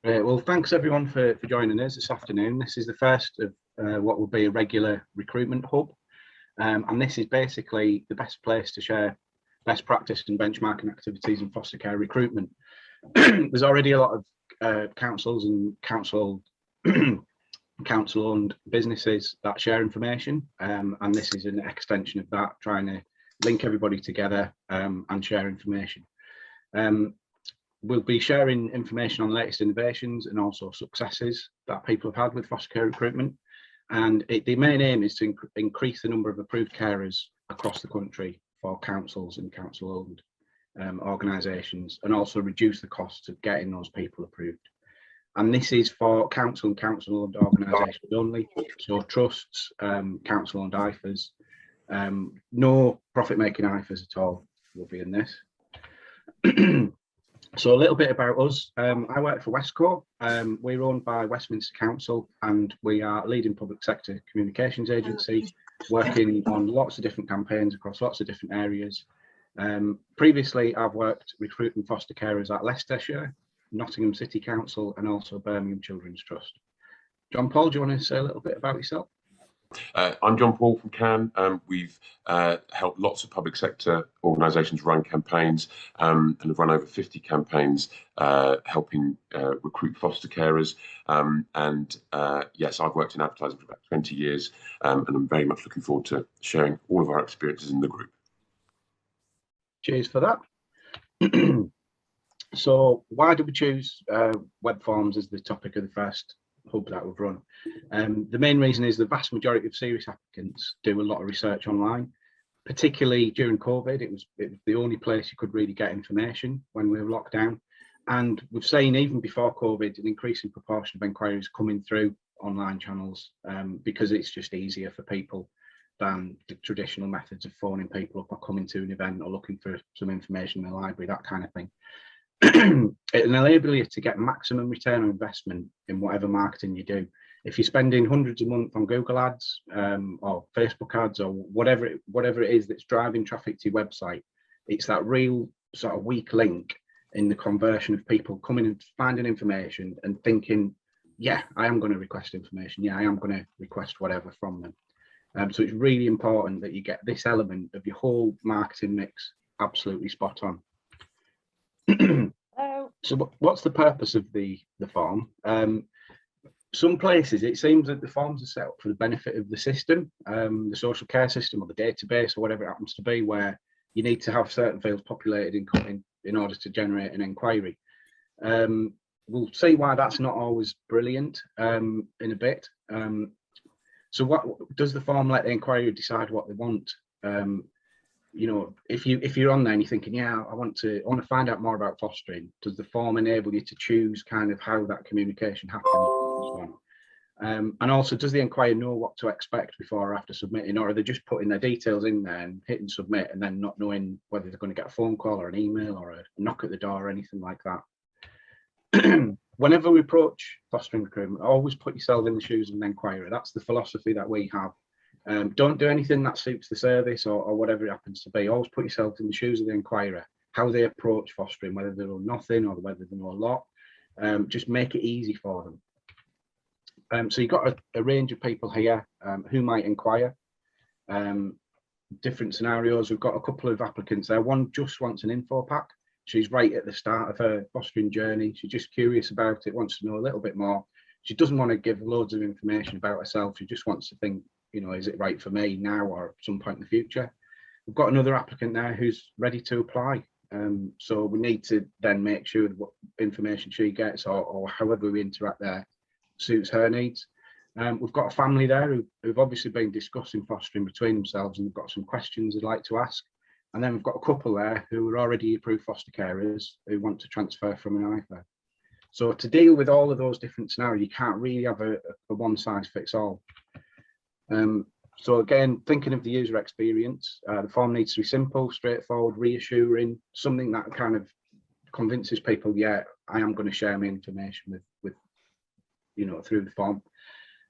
Well, thanks everyone for joining us this afternoon. This is the first of what will be a regular recruitment hub. And this is basically the best place to share best practice and benchmarking activities in foster care recruitment. There's already a lot of councils and council-owned businesses that share information, and this is an extension of that, trying to link everybody together and share information. We'll be sharing information on the latest innovations and also successes that people have had with foster care recruitment. And the main aim is to increase the number of approved carers across the country for councils and council-owned organisations, and also reduce the costs of getting those people approved. And this is for council and council-owned organisations only, so trusts, council-owned IFAs, no profit-making IFAs at all will be in this. So a little bit about us. I work for Westco. We're owned by Westminster Council, and we are a leading public sector communications agency working on lots of different campaigns across lots of different areas. Previously, I've worked recruiting foster carers at Leicestershire, Nottingham City Council, and also Birmingham Children's Trust. John Paul, do you want to say a little bit about yourself? I'm John Paul from Cannes. We've helped lots of public sector organisations run campaigns and have run over 50 campaigns helping recruit foster carers. Yes, I've worked in advertising for about 20 years and I'm very much looking forward to sharing all of our experiences in the group. Cheers for that. So why did we choose web forms as the topic of the first hub that we've run? The main reason is the vast majority of serious applicants do a lot of research online, particularly during COVID. It was the only place you could really get information when we were locked down. And we've seen even before COVID an increasing proportion of inquiries coming through online channels because it's just easier for people than the traditional methods of phoning people up or coming to an event or looking for some information in the library, that kind of thing. It'll enable you to get maximum return on investment in whatever marketing you do. If you're spending hundreds a month on Google ads or Facebook ads or whatever it is that's driving traffic to your website, it's that real sort of weak link in the conversion of people coming and finding information and thinking, yeah, I am going to request information. Yeah, I am going to request whatever from them. So it's really important that you get this element of your whole marketing mix absolutely spot on. So what's the purpose of the form? Some places it seems that the forms are set up for the benefit of the system, the social care system or the database or whatever it happens to be, where you need to have certain fields populated in order to generate an inquiry. We'll see why that's not always brilliant in a bit. So what does the form let the inquiry decide what they want? You know, if you're on there and you're thinking, yeah, I want to find out more about fostering, does the form enable you to choose kind of how that communication happens? And also, does the inquirer know what to expect before or after submitting, or are they just putting their details in there and hitting submit and then not knowing whether they're going to get a phone call or an email or a knock at the door or anything like that? Whenever we approach fostering recruitment, always put yourself in the shoes of an inquirer. That's the philosophy that we have. Don't do anything that suits the service or whatever it happens to be. Always put yourself in the shoes of the inquirer, how they approach fostering, whether they know nothing or whether they know a lot. Just make it easy for them. So you've got a range of people here who might inquire. Different scenarios. We've got a couple of applicants there. One just wants an info pack. She's right at the start of her fostering journey. She's just curious about it, wants to know a little bit more. She doesn't want to give loads of information about herself. She just wants to think, you know, is it right for me now or at some point in the future? We've got another applicant there who's ready to apply. So we need to then make sure that what information she gets or however we interact there suits her needs. We've got a family there who've obviously been discussing fostering between themselves and they've got some questions they'd like to ask. And then we've got a couple there who are already approved foster carers who want to transfer from an IFA. So to deal with all of those different scenarios, you can't really have a one size fits all. So again, thinking of the user experience, the form needs to be simple, straightforward, reassuring, something that kind of convinces people, yeah, I am going to share my information with you know, through the form.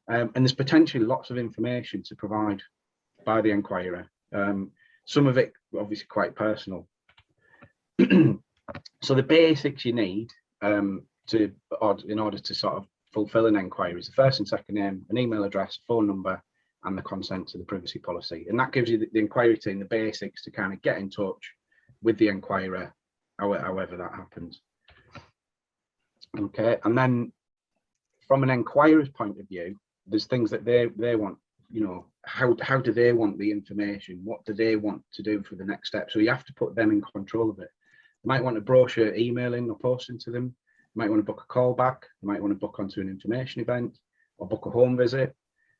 And there's potentially lots of information to provide by the inquirer. Some of it obviously quite personal. So the basics you need in order to sort of fulfill an enquiry is the first and second name, an email address, phone number, and the consent to the privacy policy. And that gives you the inquiry team the basics to kind of get in touch with the enquirer, however that happens. Okay, and then from an enquirer's point of view, there's things that they want, you know, how do they want the information? What do they want to do for the next step? So you have to put them in control of it. You might want a brochure emailing or posting to them. You might want to book a call back. You might want to book onto an information event or book a home visit.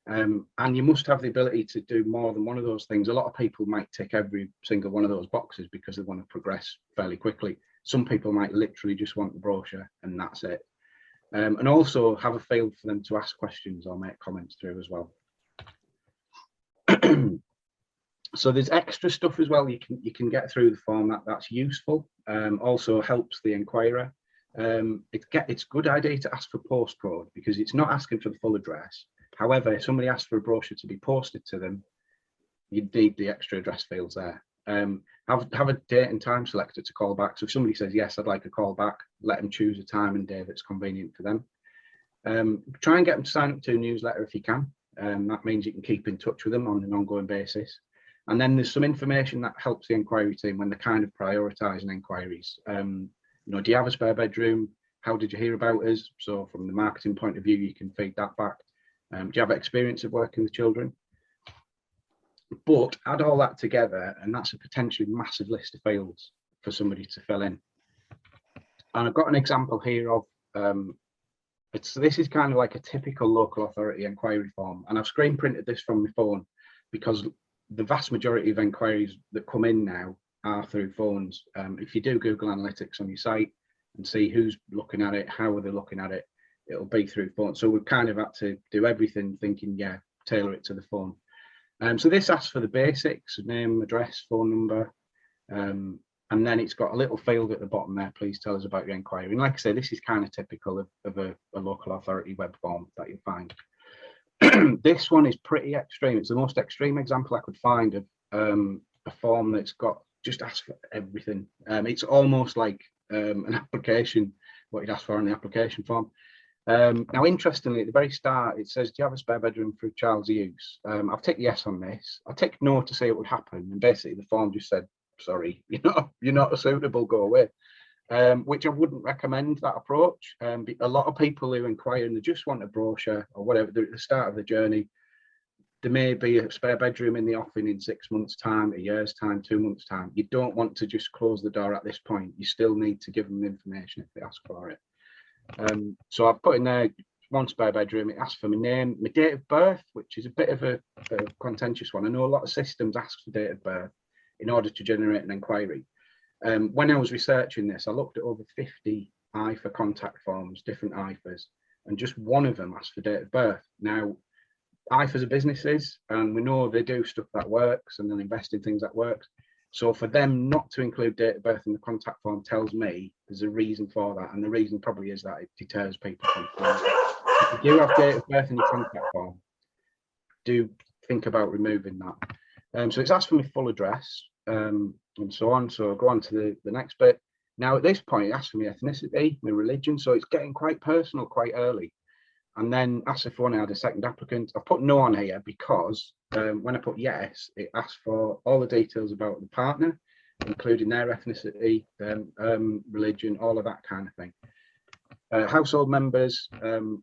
And you must have the ability to do more than one of those things. A lot of people might tick every single one of those boxes because they want to progress fairly quickly. Some people might literally just want the brochure and that's it. And also have a field for them to ask questions or make comments through as well. So there's extra stuff as well you can get through the form that's useful. Also helps the enquirer. It's a good idea to ask for postcode because it's not asking for the full address. However, if somebody asks for a brochure to be posted to them, you need the extra address fields there. Have a date and time selector to call back. So if somebody says, yes, I'd like a call back, let them choose a time and day that's convenient for them. Try and get them to sign up to a newsletter if you can. That means you can keep in touch with them on an ongoing basis. And then there's some information that helps the inquiry team when they're kind of prioritising inquiries. You know, do you have a spare bedroom? How did you hear about us? So from the marketing point of view, you can feed that back. Do you have experience of working with children? But add all that together, and that's a potentially massive list of fields for somebody to fill in. And I've got an example here of, this is kind of like a typical local authority inquiry form. And I've screen printed this from my phone because the vast majority of inquiries that come in now are through phones. If you do Google Analytics on your site and see who's looking at it, how are they looking at it, it'll be through phone. So we've kind of had to do everything thinking, yeah, tailor it to the phone. So this asks for the basics, name, address, phone number, and then it's got a little field at the bottom there, please tell us about your inquiry. And like I say, this is kind of typical of a local authority web form that you'll find. This one is pretty extreme. It's the most extreme example I could find of a form that's got just asked for everything. It's almost like an application, what you'd ask for in the application form. Now, interestingly, at the very start, it says, do you have a spare bedroom for a child's use? I've ticked yes on this. I ticked no to say it would happen. And basically the form just said, sorry, you're not suitable, go away. Which I wouldn't recommend that approach. A lot of people who inquire and they just want a brochure or whatever, they're at the start of the journey. There may be a spare bedroom in the offing in 6 months' time, a year's time, 2 months' time. You don't want to just close the door at this point. You still need to give them the information if they ask for it. So I've put in there one spare bedroom. It asks for my name, my date of birth, which is a bit of a contentious one. I know a lot of systems ask for date of birth in order to generate an inquiry. When I was researching this, I looked at over 50 IFA contact forms, different IFAs, and just one of them asked for date of birth. Now, IFAs are businesses, and we know they do stuff that works and they'll invest in things that works. So for them not to include date of birth in the contact form tells me there's a reason for that. And the reason probably is that it deters people from if you do have date of birth in your contact form, do think about removing that. So it's asked for my full address and so on. So I'll go on to the next bit. Now at this point, it asks for my ethnicity, my religion. So it's getting quite personal quite early. And then asks if I want to add a second applicant. I've put no on here because when I put yes, it asks for all the details about the partner, including their ethnicity, religion, all of that kind of thing. Household members, again,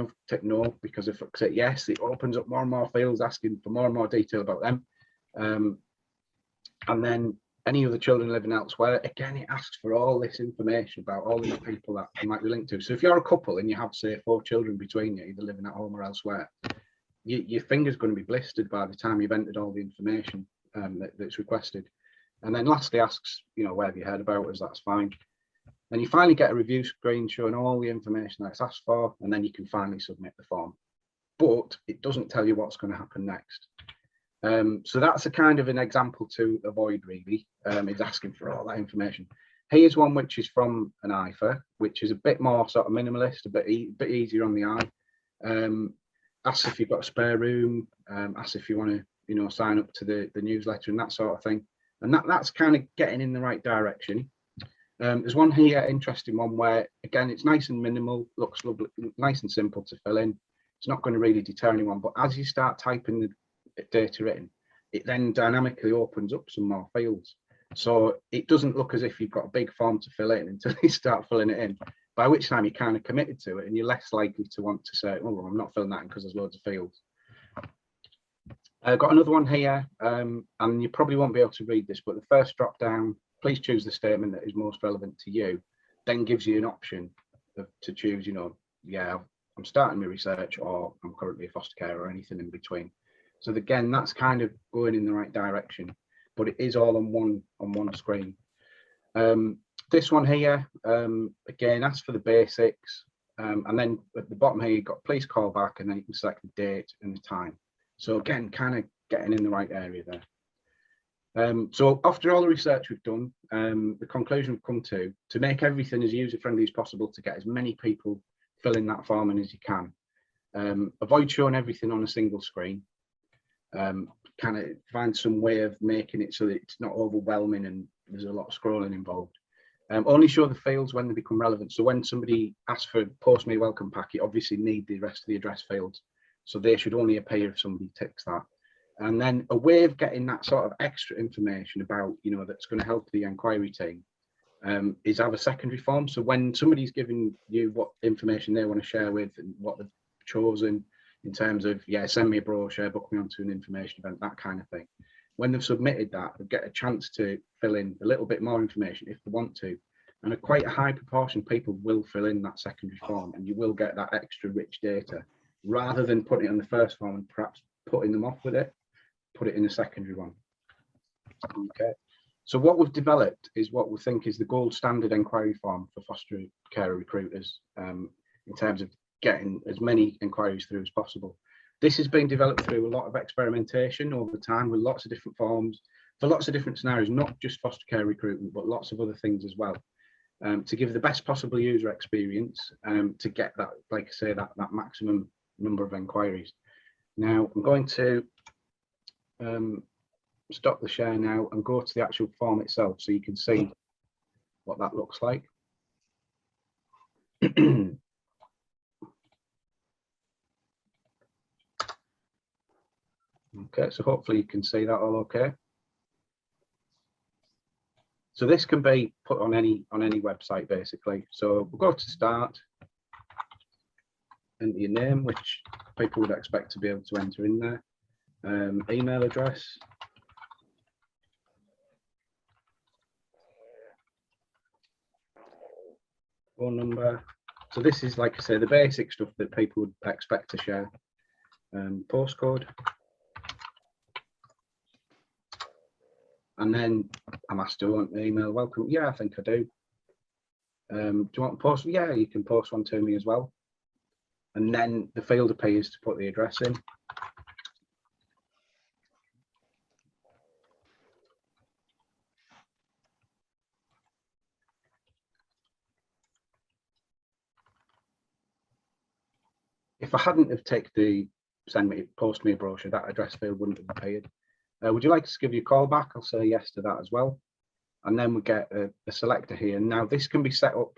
I've ticked no because if I say yes, it opens up more and more fields asking for more and more detail about them. And then any other children living elsewhere, again, it asks for all this information about all the people that you might be linked to. So if you're a couple and you have, say, 4 children between you, either living at home or elsewhere, your finger's going to be blistered by the time you've entered all the information that's requested. And then lastly asks, where have you heard about us? That's fine. Then you finally get a review screen showing all the information that's asked for, and then you can finally submit the form. But it doesn't tell you what's going to happen next. So that's a kind of an example to avoid, really, is asking for all that information. Here's one which is from an IFA, which is a bit more sort of minimalist, a bit easier on the eye. Asks if you've got a spare room, asks if you want to, sign up to the newsletter and that sort of thing. And that's kind of getting in the right direction. There's one here, interesting one, where again it's nice and minimal, looks lovely, nice and simple to fill in. It's not going to really deter anyone, but as you start typing the data in, it then dynamically opens up some more fields. So it doesn't look as if you've got a big form to fill in until you start filling it in, by which time you're kind of committed to it and you're less likely to want to say, oh, well, I'm not filling that in because there's loads of fields. I've got another one here, and you probably won't be able to read this, but the first drop down, please choose the statement that is most relevant to you, then gives you an option to choose, you know, yeah, I'm starting my research, or I'm currently a foster care, or anything in between. So again, that's kind of going in the right direction, but it is all on one screen. This one here, again, asks for the basics, and then at the bottom here, you've got please call back, and then you can select the date and the time. So again, kind of getting in the right area there. So after all the research we've done, the conclusion we've come to make everything as user-friendly as possible, to get as many people filling that form in as you can. Avoid showing everything on a single screen. Kind of find some way of making it so that it's not overwhelming and there's a lot of scrolling involved. Only show the fields when they become relevant. So when somebody asks for post me welcome pack, you obviously need the rest of the address fields. So they should only appear if somebody ticks that. And then a way of getting that sort of extra information about, you know, that's going to help the inquiry team is have a secondary form. So when somebody's giving you what information they want to share with and what they've chosen in terms of, yeah, send me a brochure, book me onto an information event, that kind of thing. When they've submitted that, they get a chance to fill in a little bit more information if they want to. And quite a high proportion of people will fill in that secondary form, and you will get that extra rich data, rather than putting it on the first form and perhaps putting them off with it, put it in a secondary one. Okay. So what we've developed is what we think is the gold standard inquiry form for foster care recruiters, in terms of getting as many inquiries through as possible. This has been developed through a lot of experimentation over time with lots of different forms for lots of different scenarios, not just foster care recruitment, but lots of other things as well, to give the best possible user experience, to get that, like I say, that maximum number of inquiries. Now I'm going to stop the share now and go to the actual form itself so you can see what that looks like. Okay, so hopefully you can see that all okay. So this can be put on any website basically. So we'll go to start, enter your name, which people would expect to be able to enter in there, email address, phone number. So this is, like I say, the basic stuff that people would expect to share. Postcode. And then I'm asked, do I want an email welcome? Yeah, I think I do. Do you want to post? Yeah, you can post one to me as well. And then the field appears to put the address in. If I hadn't have taken the post me a brochure, that address field wouldn't have appeared. Would you like us to give you a call back? I'll say yes to that as well. And then we get a selector here. Now this can be set up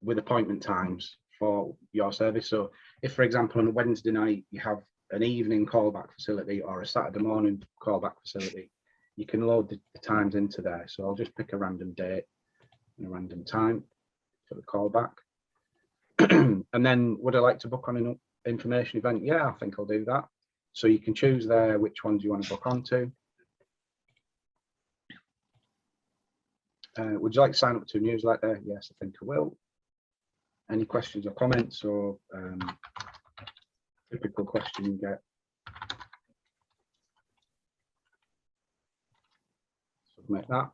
with appointment times for your service. So if, for example, on a Wednesday night, you have an evening callback facility or a Saturday morning callback facility, you can load the times into there. So I'll just pick a random date and a random time for the callback. And then would I like to book on an information event? Yeah, I think I'll do that. So you can choose there which ones you want to book onto. Would you like to sign up to a newsletter? Yes, I think I will. Any questions or comments, or typical question you get? Submit that.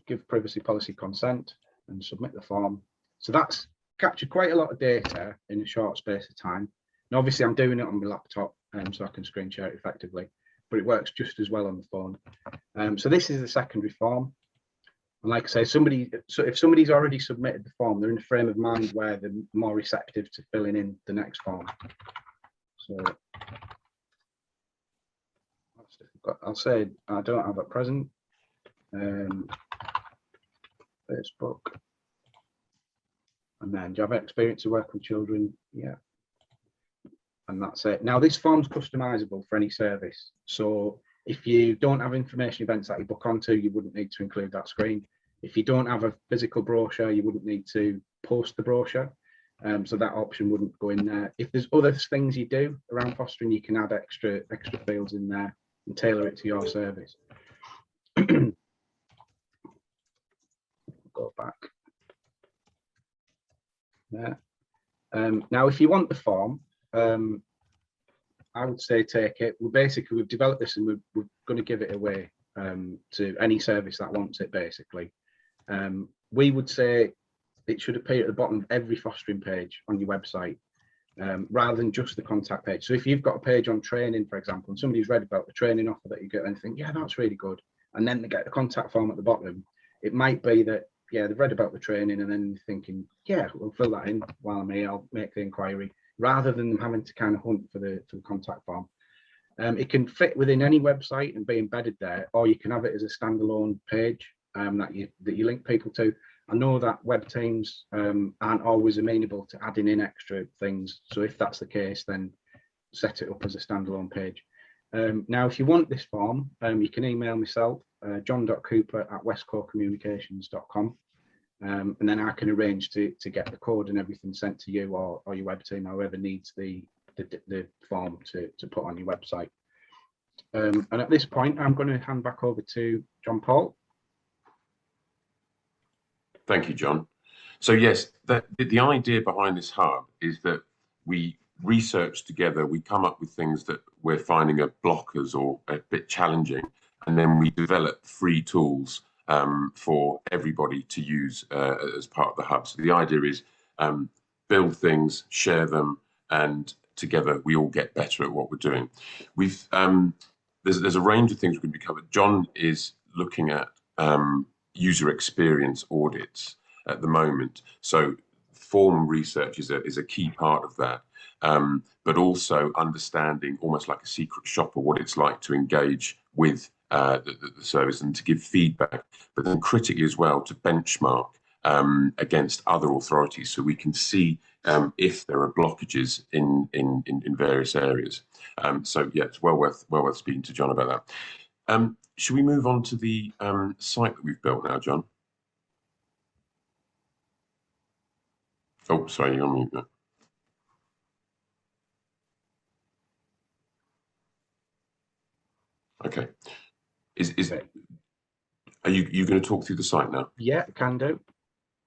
Give privacy policy consent and submit the form. So that's captured quite a lot of data in a short space of time. And obviously I'm doing it on my laptop, so I can screen share it effectively, but it works just as well on the phone. So this is the secondary form. And like I say, if somebody's already submitted the form, they're in a frame of mind where they're more receptive to filling in the next form. So I'll say I don't have at present. Facebook. And then, do you have experience of working with children? Yeah. And that's it. Now, this form's customizable for any service. So if you don't have information events that you book onto, you wouldn't need to include that screen. If you don't have a physical brochure, you wouldn't need to post the brochure. So that option wouldn't go in there. If there's other things you do around fostering, you can add extra fields in there and tailor it to your service. Go back. Yeah. Now, if you want the form, I would say take it. We've developed this and we're going to give it away to any service that wants it, basically. We would say it should appear at the bottom of every fostering page on your website, rather than just the contact page. So if you've got a page on training, for example, and somebody's read about the training offer that you get and think, yeah, that's really good, and then they get the contact form at the bottom, it might be that, yeah, they've read about the training and then they're thinking, yeah, we'll fill that in while I'm here, I'll make the inquiry, rather than them having to kind of hunt for the contact form. It can fit within any website and be embedded there, or you can have it as a standalone page that you link people to. I know that web teams aren't always amenable to adding in extra things. So if that's the case, then set it up as a standalone page. Now, if you want this form, you can email myself, john.cooper@westcorecommunications.com. And then I can arrange to get the code and everything sent to you or your web team, however needs the form to put on your website. And at this point, I'm going to hand back over to John Paul. Thank you, John. So yes, the idea behind this hub is that we research together, we come up with things that we're finding are blockers or a bit challenging, and then we develop free tools for everybody to use as part of the hub. So the idea is build things, share them, and together we all get better at what we're doing. There's a range of things we're going to be covered. John is looking at user experience audits at the moment. So form research is a key part of that, but also understanding almost like a secret shopper what it's like to engage with the service and to give feedback, but then critically as well to benchmark against other authorities so we can see if there are blockages in various areas. So yeah, it's well worth speaking to John about that. Should we move on to the site that we've built now, John? Oh, sorry, you're on mute now. Okay. Are you going to talk through the site now? Yeah, can do.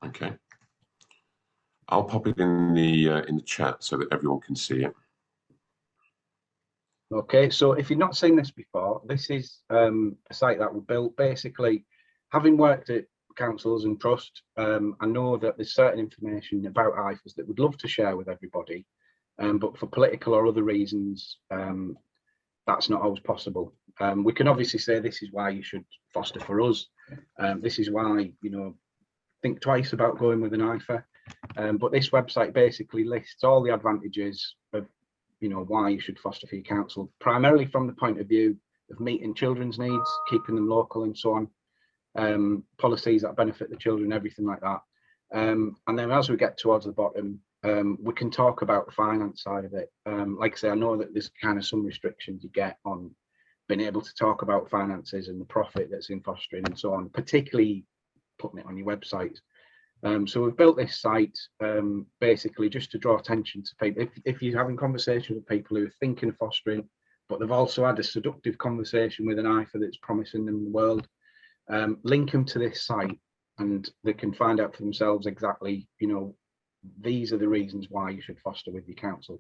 Okay. I'll pop it in the chat so that everyone can see it. Okay, so if you've not seen this before, this is a site that we built. Basically, having worked at councils and trust, I know that there's certain information about IFAs that we'd love to share with everybody, but for political or other reasons, that's not always possible. We can obviously say this is why you should foster for us. This is why, think twice about going with an IFA. But this website basically lists all the advantages of why you should foster for your council, primarily from the point of view of meeting children's needs, keeping them local and so on, policies that benefit the children, everything like that. And then as we get towards the bottom, we can talk about the finance side of it. Like I say, I know that there's kind of some restrictions you get on being able to talk about finances and the profit that's in fostering and so on, particularly putting it on your website. So we've built this site basically just to draw attention to people. If you're having conversations with people who are thinking of fostering, but they've also had a seductive conversation with an IFA that's promising them the world, link them to this site and they can find out for themselves exactly, these are the reasons why you should foster with your council.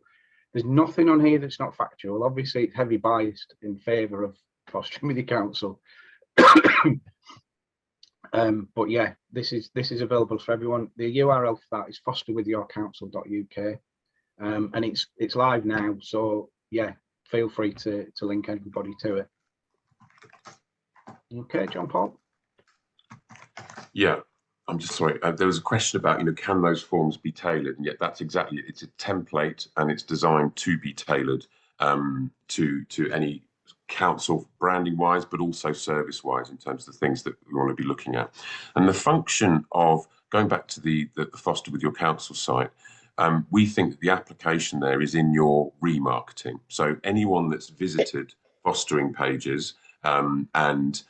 There's nothing on here that's not factual. Obviously, it's heavy biased in favour of fostering with your council. But yeah, this is available for everyone. The URL for that is fosterwithyourcouncil.uk, and it's live now. So yeah, feel free to link everybody to it. Okay, John Paul. Yeah, I'm just sorry. There was a question about can those forms be tailored, and yet that's exactly it. It's a template and it's designed to be tailored to any council branding wise, but also service wise in terms of the things that we want to be looking at. And the function of going back to the Foster with Your Council site, we think that the application there is in your remarketing. So anyone that's visited fostering pages and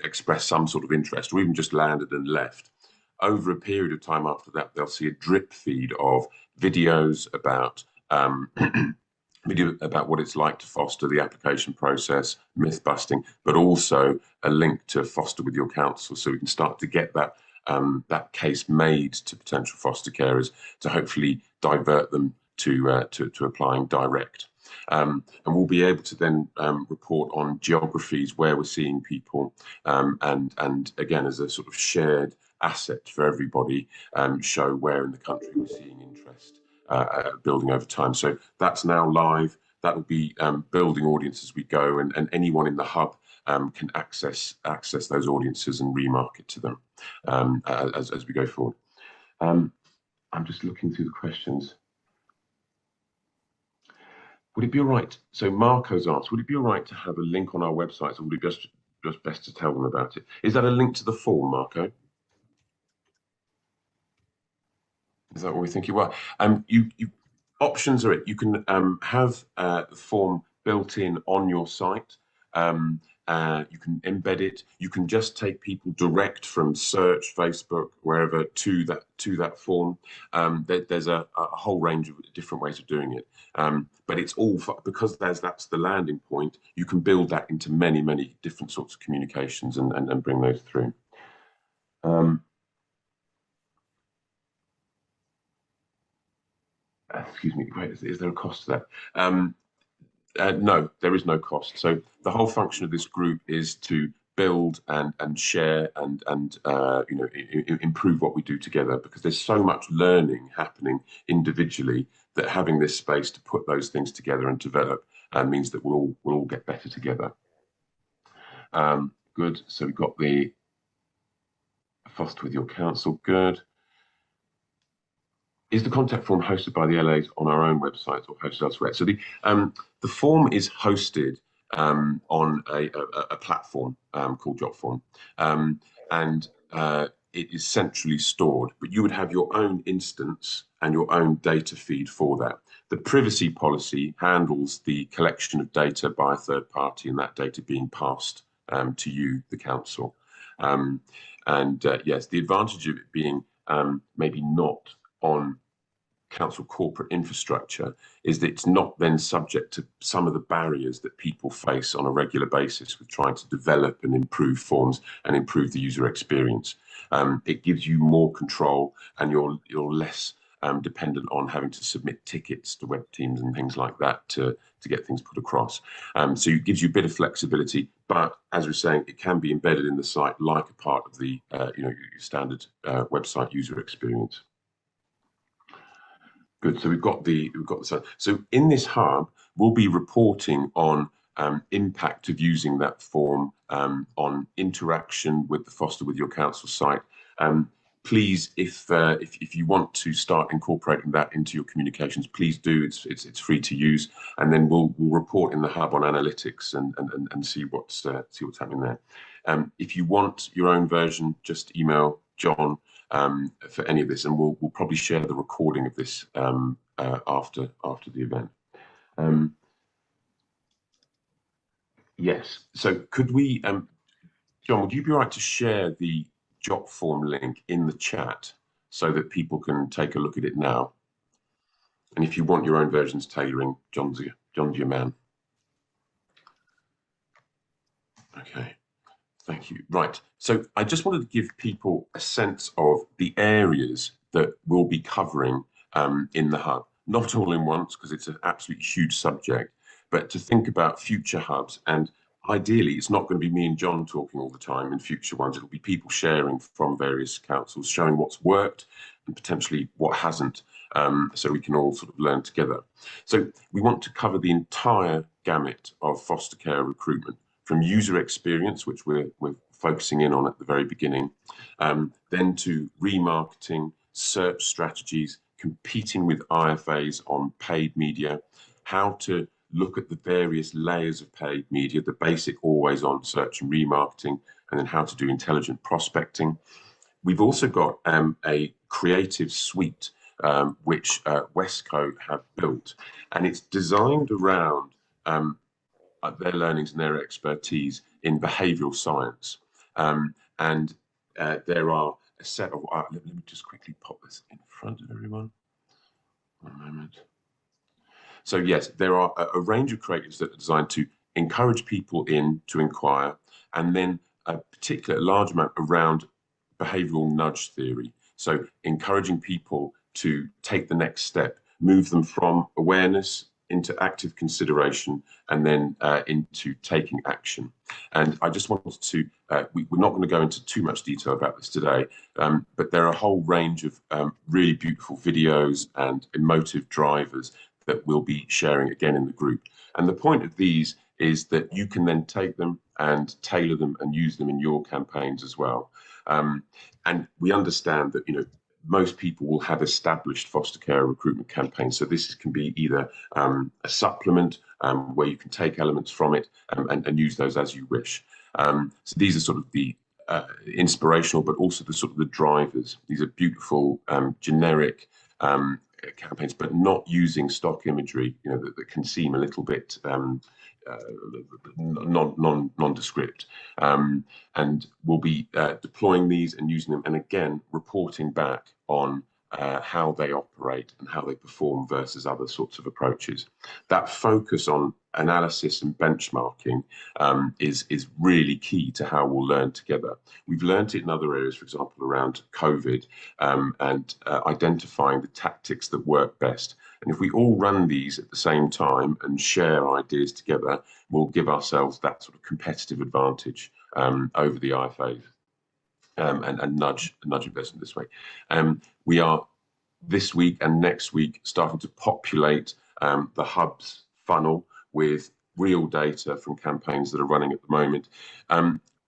expressed some sort of interest, or even just landed and left, over a period of time after that, they'll see a drip feed of videos about about what it's like to foster, the application process, myth busting, but also a link to Foster with Your Council, so we can start to get that that case made to potential foster carers to hopefully divert them to applying direct. And we'll be able to then report on geographies where we're seeing people, and again, as a sort of shared asset for everybody, show where in the country we're seeing interest building over time. So that's now live. That will be building audience as we go, and anyone in the hub can access those audiences and remarket to them as we go forward. I'm just looking through the questions. Would it be all right? So Marco's asked, would it be all right to have a link on our website, or would it just best to tell them about it? Is that a link to the form, Marco? Is that what we think you are? You options are it. You can have the form built in on your site. You can embed it. You can just take people direct from search, Facebook, wherever to that form. There's a whole range of different ways of doing it. But it's all because that's the landing point. You can build that into many different sorts of communications and bring those through. Excuse me, wait, is there a cost to that? No, there is no cost. So the whole function of this group is to build and share and you know, improve what we do together, because there's so much learning happening individually that having this space to put those things together and develop means that we'll all get better together. Good. So we've got the Foster with Your Council. Good. Is the contact form hosted by the LAs on our own website or hosted elsewhere? So the form is hosted on a platform called Jotform, and it is centrally stored. But you would have your own instance and your own data feed for that. The privacy policy handles the collection of data by a third party, and that data being passed to you, the council. Yes, the advantage of it being maybe not on council corporate infrastructure is that it's not then subject to some of the barriers that people face on a regular basis with trying to develop and improve forms and improve the user experience. It gives you more control, and you're less dependent on having to submit tickets to web teams and things like that to get things put across. So it gives you a bit of flexibility, but as we're saying, it can be embedded in the site like a part of the you know, your standard website user experience. Good. So we've got the site. So in this hub, we'll be reporting on impact of using that form, on interaction with the Foster with Your Council site. Please, if you want to start incorporating that into your communications, please do. It's free to use, and then we'll report in the hub on analytics and see what's happening there. If you want your own version, just email John for any of this, and we'll probably share the recording of this after the event. Yes. So could we, John, would you be all right to share the Jotform link in the chat so that people can take a look at it now? And if you want your own versions tailoring, John's your man. Okay. Thank you. Right. So I just wanted to give people a sense of the areas that we'll be covering in the hub. Not all in once, because it's an absolutely huge subject, but to think about future hubs. And ideally, it's not going to be me and John talking all the time in future ones. It'll be people sharing from various councils, showing what's worked and potentially what hasn't, so we can all sort of learn together. So we want to cover the entire gamut of foster care recruitment, from user experience, which we're focusing in on at the very beginning, then to remarketing, search strategies, competing with IFAs on paid media, how to look at the various layers of paid media, the basic always on search and remarketing, and then how to do intelligent prospecting. We've also got a creative suite which Westco have built, and it's designed around their learnings and their expertise in behavioural science. And there are a set of, let me just quickly pop this in front of everyone. One moment. So yes, there are a range of creatives that are designed to encourage people in to inquire, and then a particular large amount around behavioural nudge theory. So encouraging people to take the next step, move them from awareness into active consideration, and then into taking action. And I just wanted to, we're not going to go into too much detail about this today, but there are a whole range of really beautiful videos and emotive drivers that we'll be sharing again in the group. And the point of these is that you can then take them and tailor them and use them in your campaigns as well. And we understand that, you know, most people will have established foster care recruitment campaigns. So this can be either a supplement where you can take elements from it and use those as you wish. So these are sort of the inspirational, but also the sort of the drivers. These are beautiful, generic campaigns, but not using stock imagery, you know, that can seem a little bit nondescript. And we'll be deploying these and using them, and again, reporting back on how they operate and how they perform versus other sorts of approaches. That focus on analysis and benchmarking is really key to how we'll learn together. We've learned it in other areas, for example, around COVID, and identifying the tactics that work best. And if we all run these at the same time and share ideas together, we'll give ourselves that sort of competitive advantage over the IFAs. And nudge investment this way. We are this week and next week starting to populate the hub's funnel with real data from campaigns that are running at the moment.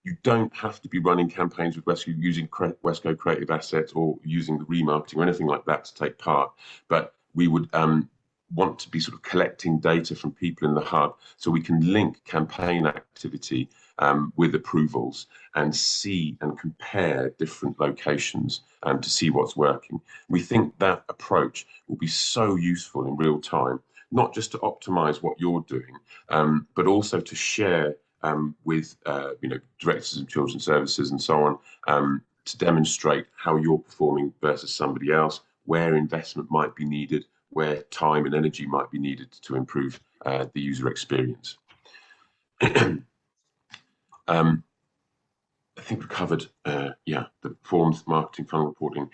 You don't have to be running campaigns with Westco using Westco creative assets or using the remarketing or anything like that to take part, but we would want to be sort of collecting data from people in the hub so we can link campaign activity with approvals and see and compare different locations to see what's working. We think that approach will be so useful in real time, not just to optimize what you're doing, but also to share with you know, directors of children's services and so on, to demonstrate how you're performing versus somebody else, where investment might be needed, where time and energy might be needed to improve the user experience. I think we covered, yeah, the performance marketing funnel reporting.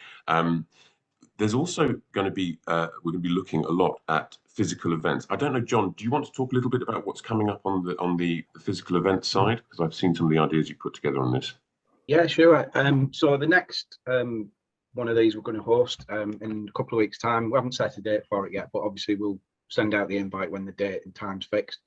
There's also going to be, we're going to be looking a lot at physical events. I don't know, John, do you want to talk a little bit about what's coming up on the physical event side? Because I've seen some of the ideas you put together on this. Yeah, sure. So the next one of these we're going to host in a couple of weeks' time. We haven't set a date for it yet, but obviously we'll send out the invite when the date and time's fixed.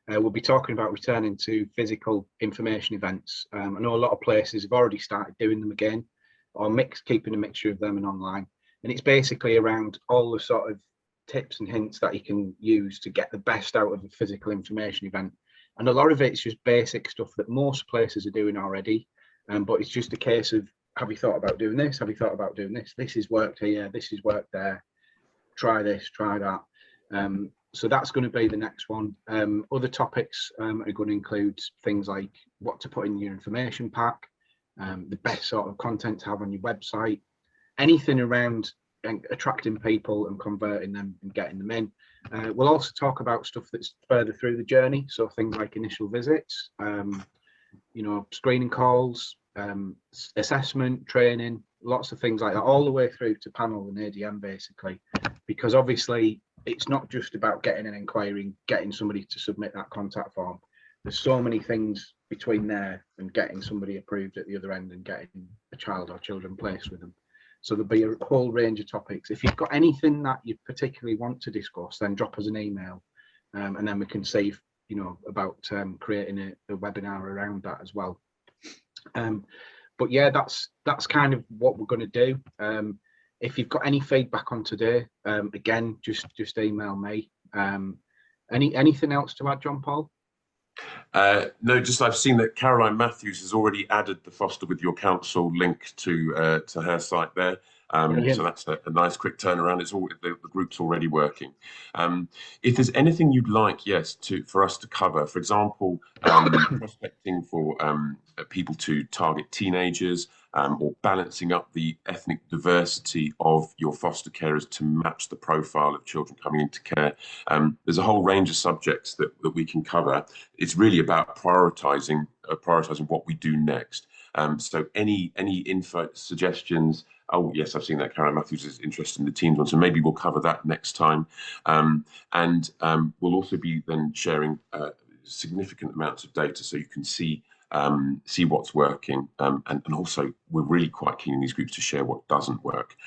We'll be talking about returning to physical information events. I know a lot of places have already started doing them again, or keeping a mixture of them and online. And it's basically around all the sort of tips and hints that you can use to get the best out of a physical information event. And a lot of it's just basic stuff that most places are doing already. But it's just a case of, have you thought about doing this? Have you thought about doing this? This has worked here, this has worked there. Try this, try that. So that's going to be the next one. Other topics are going to include things like what to put in your information pack, the best sort of content to have on your website, anything around attracting people and converting them and getting them in. We'll also talk about stuff that's further through the journey. So things like initial visits, you know, screening calls, assessment, training, lots of things like that, all the way through to panel and ADM basically, because obviously it's not just about getting an inquiry, getting somebody to submit that contact form. There's so many things between there and getting somebody approved at the other end and getting a child or children placed with them. So there'll be a whole range of topics. If you've got anything that you particularly want to discuss, then drop us an email, and then we can see, you know, about creating a webinar around that as well. But yeah, that's kind of what we're going to do. If you've got any feedback on today, again, just email me. Anything else to add, John Paul? No, just I've seen that Caroline Matthews has already added the Foster with Your Council link to her site there. So that's a nice quick turnaround. It's all the group's already working. If there's anything you'd like, yes, for us to cover, for example, prospecting for people to target teenagers, or balancing up the ethnic diversity of your foster carers to match the profile of children coming into care. There's a whole range of subjects that we can cover. It's really about prioritizing what we do next. So any info, suggestions? Oh yes, I've seen that Karen Matthews is interested in the teams one, so maybe we'll cover that next time. We'll also be then sharing significant amounts of data so you can see what's working, and also we're really quite keen in these groups to share what doesn't work,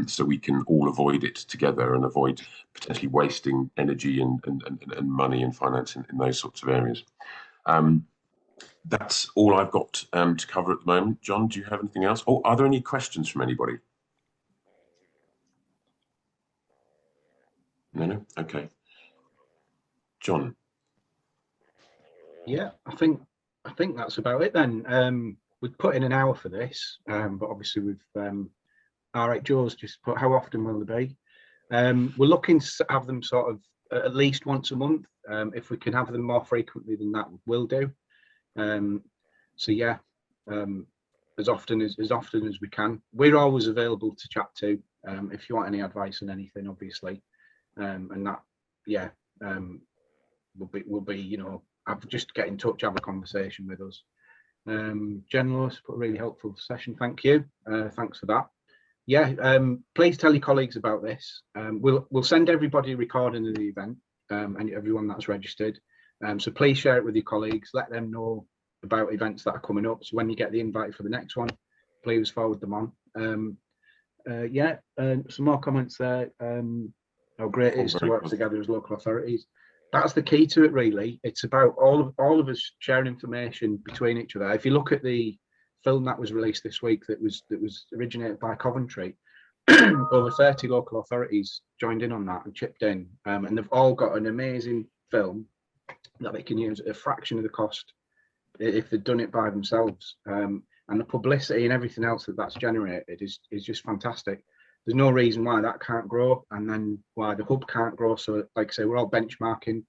so we can all avoid it together and avoid potentially wasting energy and money and finance in those sorts of areas. That's all I've got to cover at the moment. John, do you have anything else? Oh, are there any questions from anybody? No? Okay. John. Yeah, I think that's about it then. We've put in an hour for this, but obviously we've all right, Joe's just put how often will they be? We're looking to have them sort of at least once a month. If we can have them more frequently than that, we'll do. So yeah, as often as we can. We're always available to chat to if you want any advice on anything, obviously. And that, yeah, will be, you know, just get in touch, have a conversation with us. Generalist, but a really helpful session. Thank you. Thanks for that. Yeah, please tell your colleagues about this. We'll send everybody a recording of the event, and everyone that's registered. So please share it with your colleagues. Let them know about events that are coming up. So when you get the invite for the next one, please forward them on. Yeah, some more comments there. How great it is to work together as local authorities. That's the key to it, really. It's about all of us sharing information between each other. If you look at the film that was released this week, that was originated by Coventry, over 30 local authorities joined in on that and chipped in, and they've all got an amazing film that they can use at a fraction of the cost if they've done it by themselves. And the publicity and everything else that's generated is just fantastic. There's no reason why that can't grow, and then why the hub can't grow. So like I say, we're all benchmarking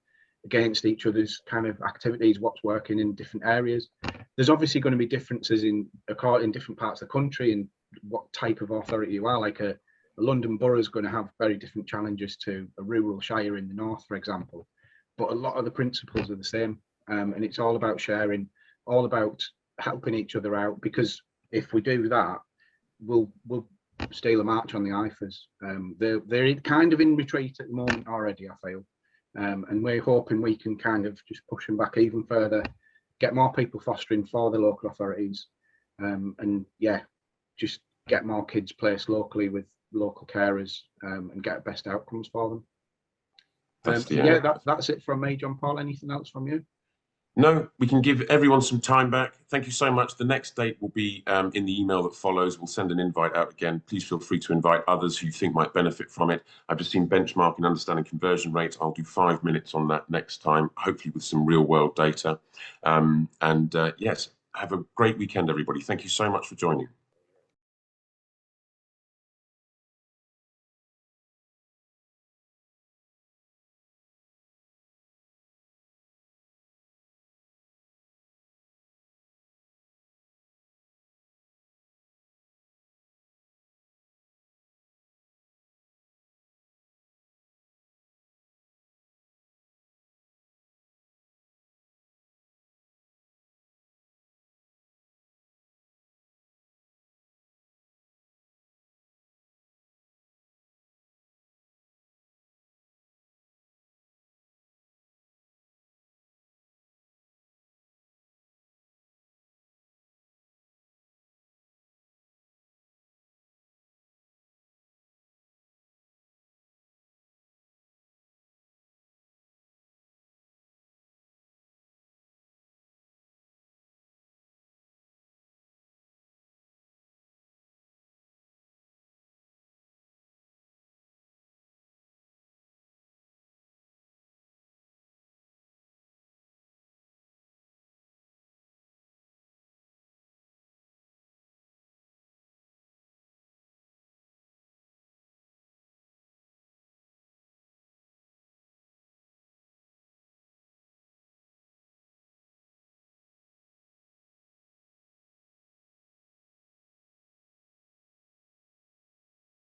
against each other's kind of activities, what's working in different areas. There's obviously going to be differences in different parts of the country and what type of authority you are. Like a London borough is going to have very different challenges to a rural shire in the north, for example. But a lot of the principles are the same, and it's all about sharing, all about helping each other out. Because if we do that, we'll steal a march on the IFAs. They're kind of in retreat at the moment already, I feel, and we're hoping we can kind of just push them back even further, get more people fostering for the local authorities, and yeah, just get more kids placed locally with local carers, and get best outcomes for them. Yeah, that's it from me, John Paul. Anything else from you? No, we can give everyone some time back. Thank you so much. The next date will be in the email that follows. We'll send an invite out again. Please feel free to invite others who you think might benefit from it. I've just seen benchmarking, understanding conversion rates. I'll do 5 minutes on that next time, hopefully with some real world data. Yes, have a great weekend, everybody. Thank you so much for joining.